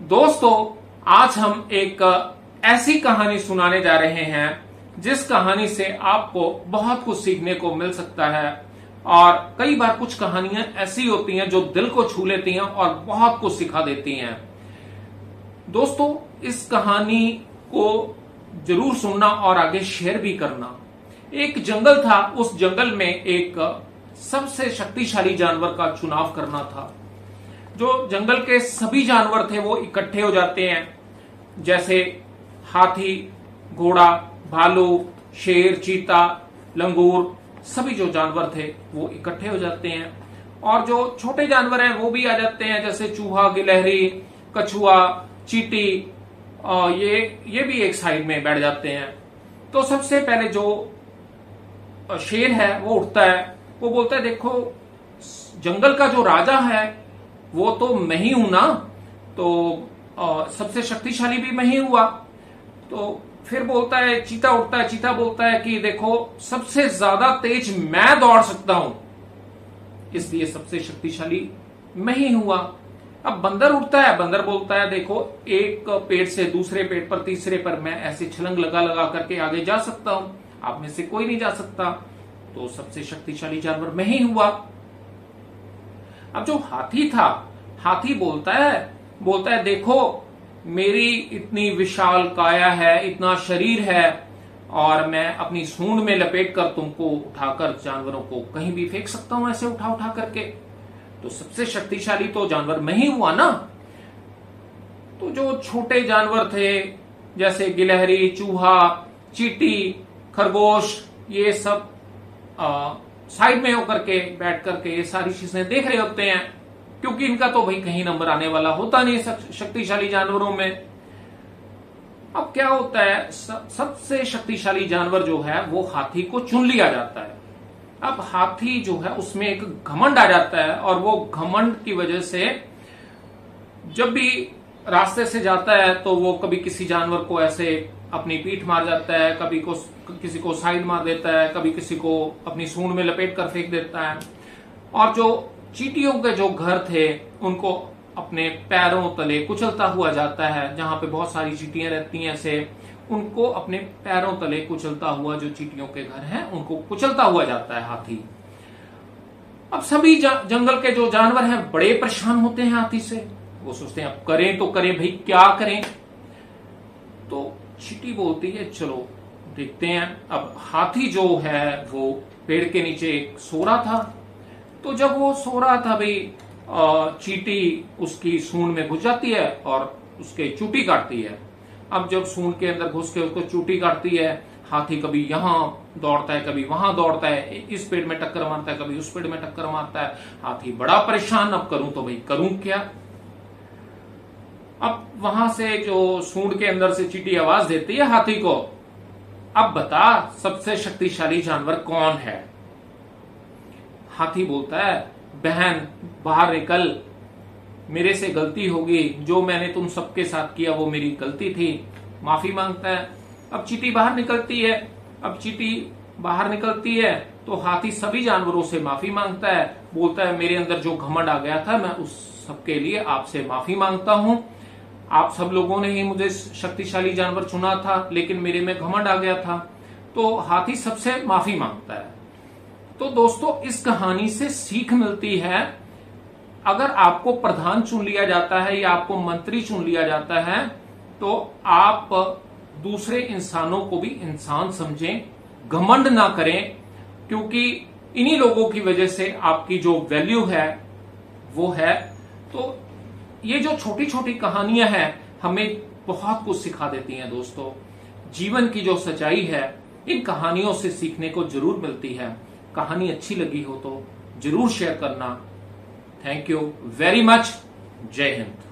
दोस्तों, आज हम एक ऐसी कहानी सुनाने जा रहे हैं जिस कहानी से आपको बहुत कुछ सीखने को मिल सकता है। और कई बार कुछ कहानियां ऐसी होती हैं जो दिल को छू लेती हैं और बहुत कुछ सिखा देती हैं। दोस्तों, इस कहानी को जरूर सुनना और आगे शेयर भी करना। एक जंगल था, उस जंगल में एक सबसे शक्तिशाली जानवर का चुनाव करना था। जो जंगल के सभी जानवर थे वो इकट्ठे हो जाते हैं, जैसे हाथी, घोड़ा, भालू, शेर, चीता, लंगूर, सभी जो जानवर थे वो इकट्ठे हो जाते हैं। और जो छोटे जानवर हैं वो भी आ जाते हैं, जैसे चूहा, गिलहरी, कछुआ, चींटी, ये भी एक साइड में बैठ जाते हैं। तो सबसे पहले जो शेर है वो उठता है, वो बोलता है, देखो जंगल का जो राजा है वो तो मैं ही हूं ना, तो सबसे शक्तिशाली भी मैं ही हुआ। तो फिर बोलता है, चीता उठता है, चीता बोलता है कि देखो सबसे ज्यादा तेज मैं दौड़ सकता हूं, इसलिए सबसे शक्तिशाली मैं ही हुआ। अब बंदर उठता है, बंदर बोलता है, देखो एक पेड़ से दूसरे पेड़ पर, तीसरे पर मैं ऐसे छलांग लगा लगा करके आगे जा सकता हूं, आप में से कोई नहीं जा सकता, तो सबसे शक्तिशाली जानवर मैं ही हुआ। अब जो हाथी था, हाथी बोलता है देखो मेरी इतनी विशाल काया है, इतना शरीर है, और मैं अपनी सूंड में लपेट कर तुमको उठाकर जानवरों को कहीं भी फेंक सकता हूं, ऐसे उठा उठा करके, तो सबसे शक्तिशाली तो जानवर मैं ही हुआ ना। तो जो छोटे जानवर थे, जैसे गिलहरी, चूहा, चींटी, खरगोश, ये सब साइड में होकर के बैठ करके ये सारी चीजें देख रहे होते हैं, क्योंकि इनका तो भाई कहीं नंबर आने वाला होता नहीं शक्तिशाली जानवरों में। अब क्या होता है, सबसे शक्तिशाली जानवर जो है वो हाथी को चुन लिया जाता है। अब हाथी जो है उसमें एक घमंड आ जाता है, और वो घमंड की वजह से जब भी रास्ते से जाता है तो वो कभी किसी जानवर को ऐसे अपनी पीठ मार जाता है, कभी किसी को साइड मार देता है, कभी किसी को अपनी सूंड में लपेट कर फेंक देता है। और जो चींटियों के जो घर थे उनको अपने पैरों तले कुचलता हुआ जाता है, जहां पे बहुत सारी चींटियां रहती हैं, ऐसे उनको अपने पैरों तले कुचलता हुआ, जो चींटियों के घर हैं उनको कुचलता हुआ जाता है हाथी। अब सभी जंगल के जो जानवर हैं बड़े परेशान होते हैं हाथी से। वो सोचते हैं अब करें तो करें भाई, क्या करें। तो चींटी बोलती है, चलो देखते हैं। अब हाथी जो है वो पेड़ के नीचे सो रहा था, तो जब वो सो रहा था भाई, चींटी उसकी सूंड में घुस जाती है और उसके चूटी काटती है। अब जब सूंड के अंदर घुस के उसको चूटी काटती है, हाथी कभी यहां दौड़ता है, कभी वहां दौड़ता है, इस पेड़ में टक्कर मारता है, कभी उस पेड़ में टक्कर मारता है। हाथी बड़ा परेशान, अब करूं तो भाई करूं क्या। अब वहां से जो सूंड के अंदर से चींटी आवाज देती है हाथी को, अब बता सबसे शक्तिशाली जानवर कौन है। हाथी बोलता है, बहन बाहर निकल, मेरे से गलती होगी, जो मैंने तुम सबके साथ किया वो मेरी गलती थी, माफी मांगता है। अब चींटी बाहर निकलती है। अब चींटी बाहर निकलती है तो हाथी सभी जानवरों से माफी मांगता है, बोलता है मेरे अंदर जो घमंड आ गया था मैं उस सबके लिए आपसे माफी मांगता हूं। आप सब लोगों ने ही मुझे शक्तिशाली जानवर चुना था, लेकिन मेरे में घमंड आ गया था। तो हाथी सबसे माफी मांगता है। तो दोस्तों, इस कहानी से सीख मिलती है, अगर आपको प्रधान चुन लिया जाता है या आपको मंत्री चुन लिया जाता है तो आप दूसरे इंसानों को भी इंसान समझें, घमंड ना करें, क्योंकि इन्हीं लोगों की वजह से आपकी जो वैल्यू है वो है। तो ये जो छोटी छोटी कहानियां हैं हमें बहुत कुछ सिखा देती हैं दोस्तों। जीवन की जो सच्चाई है इन कहानियों से सीखने को जरूर मिलती है। कहानी अच्छी लगी हो तो जरूर शेयर करना। Thank you very much. जय हिंद।